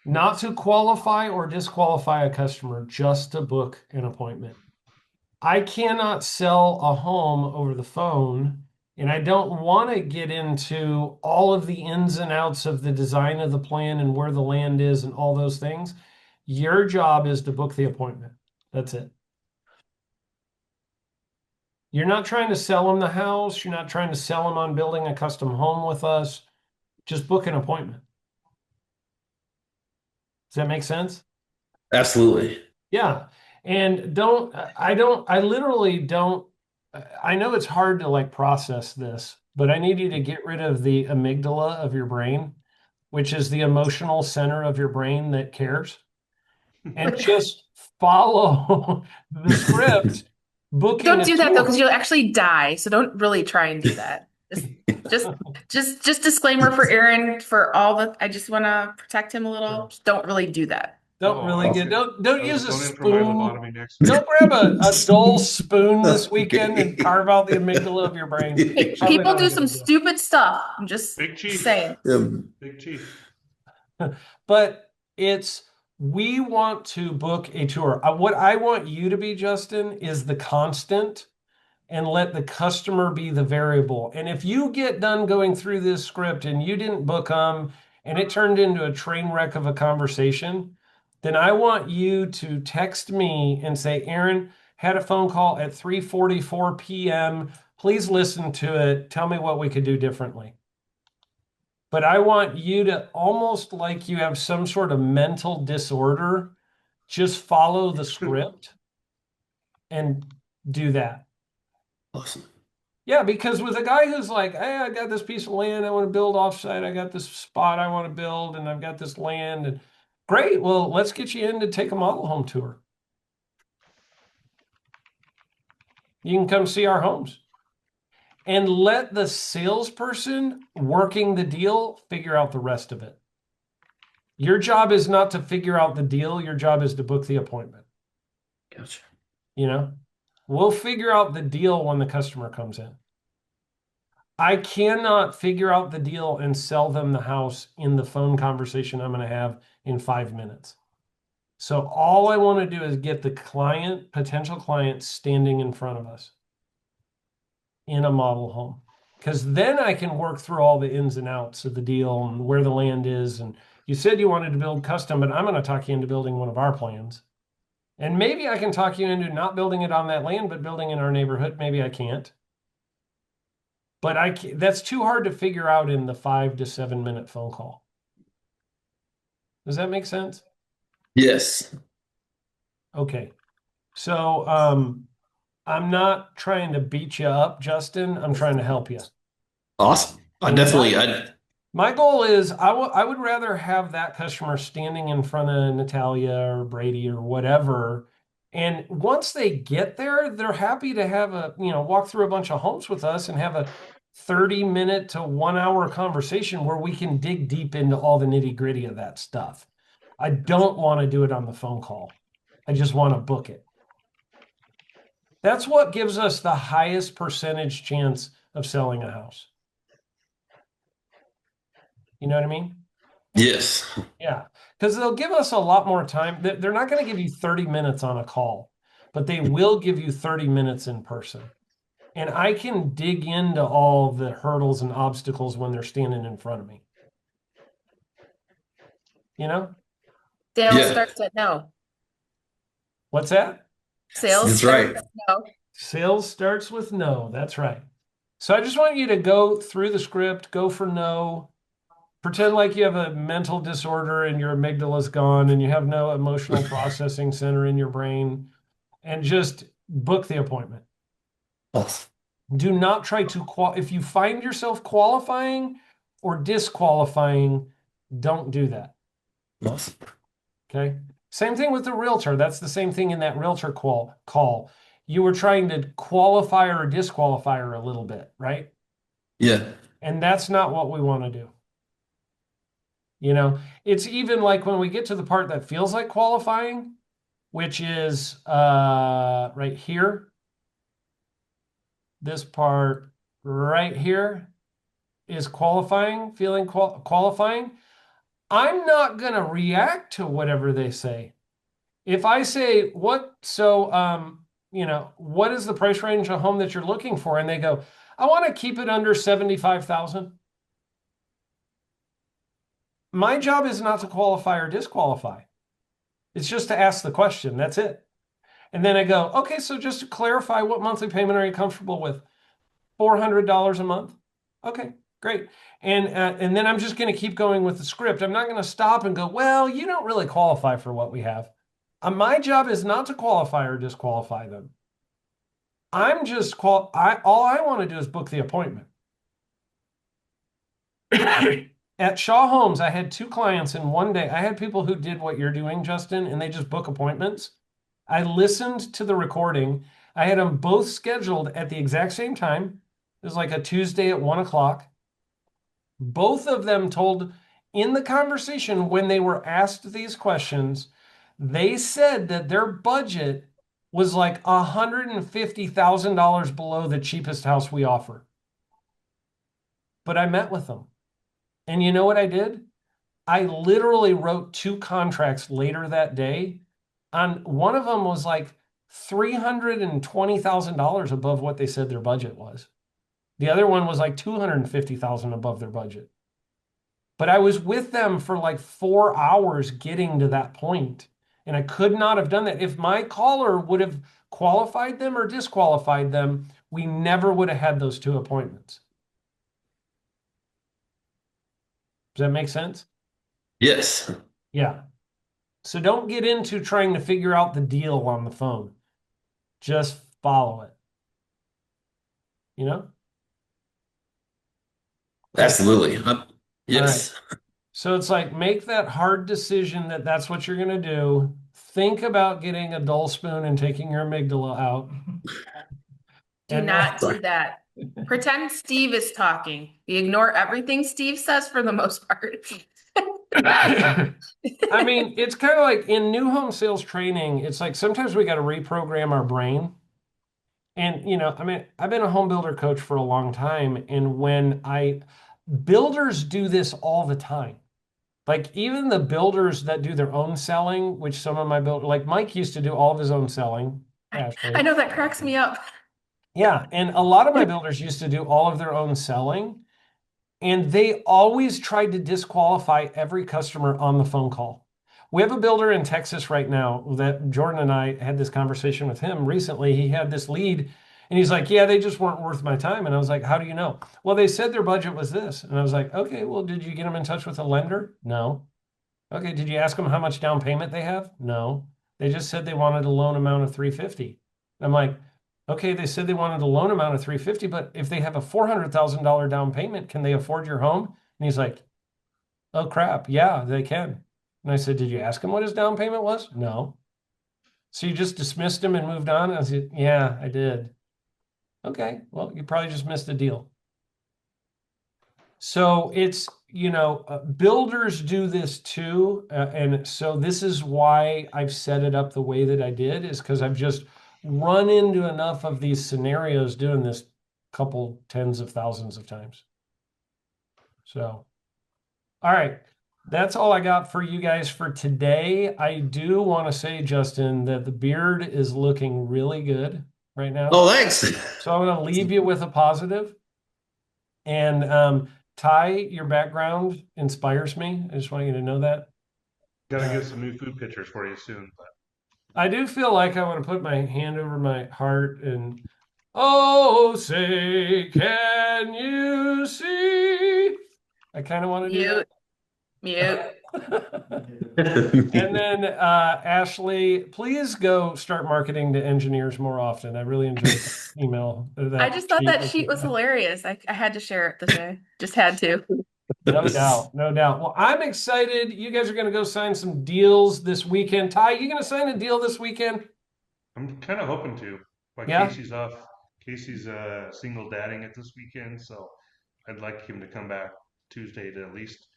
Not to qualify or disqualify a customer, just to book an appointment. I cannot sell a home over the phone, and I don't want to get into all of the ins and outs of the design of the plan and where the land is and all those things. Your job is to book the appointment. That's it. You're not trying to sell them the house. You're not trying to sell them on building a custom home with us. Just book an appointment. Does that make sense? Absolutely. Yeah. And I literally don't, I know it's hard to like process this, but I need you to get rid of the amygdala of your brain, which is the emotional center of your brain that cares, and just follow the script, booking Don't a do that though, because tour. you'll actually die. So don't really try and do that. Just, just disclaimer for Aaron for all the. I just want to protect him a little. Just don't really do that. Don't Oh, really I get, see. don't use a Don't aim for my spoon. lobotomy next week. Don't grab a dull spoon this weekend and carve out the amygdala of your brain. Hey, Probably people not a do good some idea. stupid stuff. I'm just Big chief. saying. Big chief. But it's we want to book a tour. What I want you to be, Justin, is the constant and let the customer be the variable. And if you get done going through this script and you didn't book them and it turned into a train wreck of a conversation, then I want you to text me and say, Aaron, had a phone call at 3:44 p.m. Please listen to it. Tell me what we could do differently. But I want you to almost like you have some sort of mental disorder, just follow the script and do that. Awesome. Yeah, because with a guy who's like, hey, I got this piece of land I want to build offsite, I got this spot I want to build, and I've got this land, and great, well, let's get you in to take a model home tour. You can come see our homes and let the salesperson working the deal figure out the rest of it. Your job is not to figure out the deal. Your job is to book the appointment. Gotcha. You know, we'll figure out the deal when the customer comes in. I cannot figure out the deal and sell them the house in the phone conversation I'm going to have in 5 minutes. So all I want to do is get the client, potential client, standing in front of us in a model home. Because then I can work through all the ins and outs of the deal and where the land is. And you said you wanted to build custom, but I'm going to talk you into building one of our plans. And maybe I can talk you into not building it on that land, but building in our neighborhood. Maybe I can't. But that's too hard to figure out in the 5 to 7 minute phone call. Does that make sense? Yes. Okay. So I'm not trying to beat you up, Justin. I'm trying to help you. Awesome. I And definitely, my goal is I would rather have that customer standing in front of Natalia or Brady or whatever. And once they get there, they're happy to have walk through a bunch of homes with us and have a 30-minute to 1 hour conversation where we can dig deep into all the nitty-gritty of that stuff. I don't want to do it on the phone call. I just want to book it. That's what gives us the highest percentage chance of selling a house. You know what I mean? yes. Yeah, because they'll give us a lot more time. They're not going to give you 30 minutes on a call, but they will give you 30 minutes in person. And I can dig into all the hurdles and obstacles when they're standing in front of me. You know? Sales Yeah. starts at no. What's that? Sales That's starts right. at no. Sales starts with no. That's right. So I just want you to go through the script, go for no. Pretend like you have a mental disorder and your amygdala's gone and you have no emotional processing center in your brain, and just book the appointment. Awesome. Do not try to if you find yourself qualifying or disqualifying, don't do that. Awesome. Okay. Same thing with the realtor. That's the same thing in that realtor call. You were trying to qualify or disqualify her a little bit, right? Yeah. And that's not what we want to do. It's even like when we get to the part that feels like qualifying, which is right here. This part right here is qualifying, feeling qualifying. I'm not going to react to whatever they say. If I say, what is the price range of home that you're looking for? And they go, I want to keep it under 75,000. My job is not to qualify or disqualify. It's just to ask the question. That's it. And then I go, okay, so just to clarify, what monthly payment are you comfortable with? $400 a month. Okay, great. And then I'm just going to keep going with the script. I'm not going to stop and go, well, you don't really qualify for what we have. My job is not to qualify or disqualify them. I'm just all I want to do is book the appointment. At Shaw Homes, I had 2 clients in one day. I had people who did what you're doing, Justin, and they just book appointments. I listened to the recording. I had them both scheduled at the exact same time. It was like a Tuesday at 1 o'clock. Both of them told in the conversation when they were asked these questions, they said that their budget was like $150,000 below the cheapest house we offer. But I met with them. And you know what I did? I literally wrote 2 contracts later that day. On one of them was like $320,000 above what they said their budget was. The other one was like 250,000 above their budget. But I was with them for like 4 hours getting to that point, and I could not have done that. If my caller would have qualified them or disqualified them, we never would have had those 2 appointments. Does that make sense? Yes. Yeah. So don't get into trying to figure out the deal on the phone. Just follow it. You know? Cool. Absolutely. All Yes. right. So it's like make that hard decision that that's what you're going to do. Think about getting a dull spoon and taking your amygdala out. Do And not do that. Pretend Steve is talking. You ignore everything Steve says for the most part. I mean, it's kind of like in new home sales training, it's like sometimes we got to reprogram our brain. And, I mean, I've been a home builder coach for a long time. And builders do this all the time. Like even the builders that do their own selling, which some of my builders, like Mike used to do all of his own selling, Ashley. I know that cracks me up. Yeah. And a lot of my builders used to do all of their own selling. And they always tried to disqualify every customer on the phone call. We have a builder in Texas right now that Jordan and I had this conversation with him recently. He had this lead and he's like, yeah, they just weren't worth my time. And I was like, how do you know? Well, they said their budget was this. And I was like, okay, well, did you get them in touch with a lender? No. Okay, did you ask them how much down payment they have? No. They just said they wanted a loan amount of 350. I'm like, okay, they said they wanted a loan amount of 350, but if they have a $400,000 down payment, can they afford your home? And he's like, oh crap, yeah, they can. And I said, did you ask him what his down payment was? No. So you just dismissed him and moved on? I said, yeah, I did. Okay, well, you probably just missed a deal. So it's, builders do this too. And so this is why I've set it up the way that I did, is because I've just run into enough of these scenarios doing this couple tens of thousands of times. So, all right. That's all I got for you guys for today. I do want to say, Justin, that the beard is looking really good right now. Oh, thanks. So I'm going to leave you with a positive. And Ty, your background inspires me. I just want you to know that. Gotta get some new food pictures for you soon. But I do feel like I want to put my hand over my heart and, oh, say, can you see? I kind of want to do that. Mute. And then Ashley, please go start marketing to engineers more often. I really enjoyed that email. I just thought that sheet was hilarious. I had to share it today. Just had to. No doubt, no doubt. Well, I'm excited. You guys are going to go sign some deals this weekend. Ty, you going to sign a deal this weekend? I'm kind of hoping to. But Yeah? Casey's off. Casey's single dadding it this weekend, so I'd like him to come back Tuesday to at least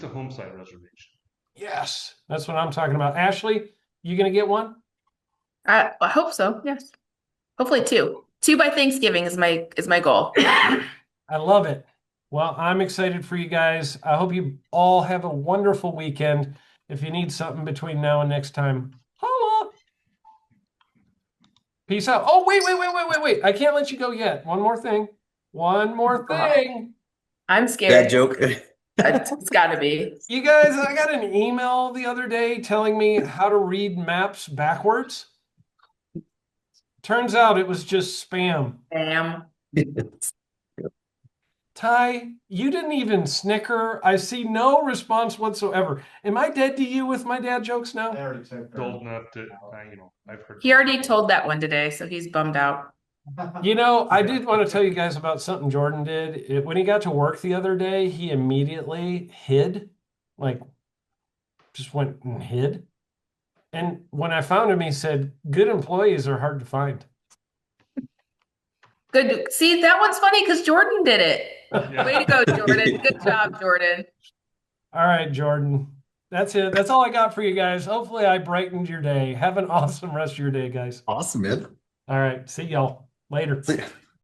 a home site reservation. Yes, that's what I'm talking about. Ashley, you going to get one? I hope so. Yes. Hopefully 2. 2 by Thanksgiving is my goal. I love it. Well, I'm excited for you guys. I hope you all have a wonderful weekend. If you need something between now and next time, holla. Peace out. Oh, wait. I can't let you go yet. One more thing. One more thing. I'm That scared. joke. It's gotta be. You guys, I got an email the other day telling me how to read maps backwards. Turns out it was just spam. Bam. Ty, you didn't even snicker. I see no response whatsoever. Am I dead to you with my dad jokes now? Told not to, I've heard. He already told that one today, so he's bummed out. You know, I did want to tell you guys about something Jordan did. When he got to work the other day, he immediately hid, like just went and hid. And when I found him, he said, "Good employees are hard to find." Good. See, that one's funny because Jordan did it. Yeah. Way to go, Jordan. Good job, Jordan. All right, Jordan. That's it. That's all I got for you guys. Hopefully, I brightened your day. Have an awesome rest of your day, guys. Awesome, man. All right. See y'all later. See ya.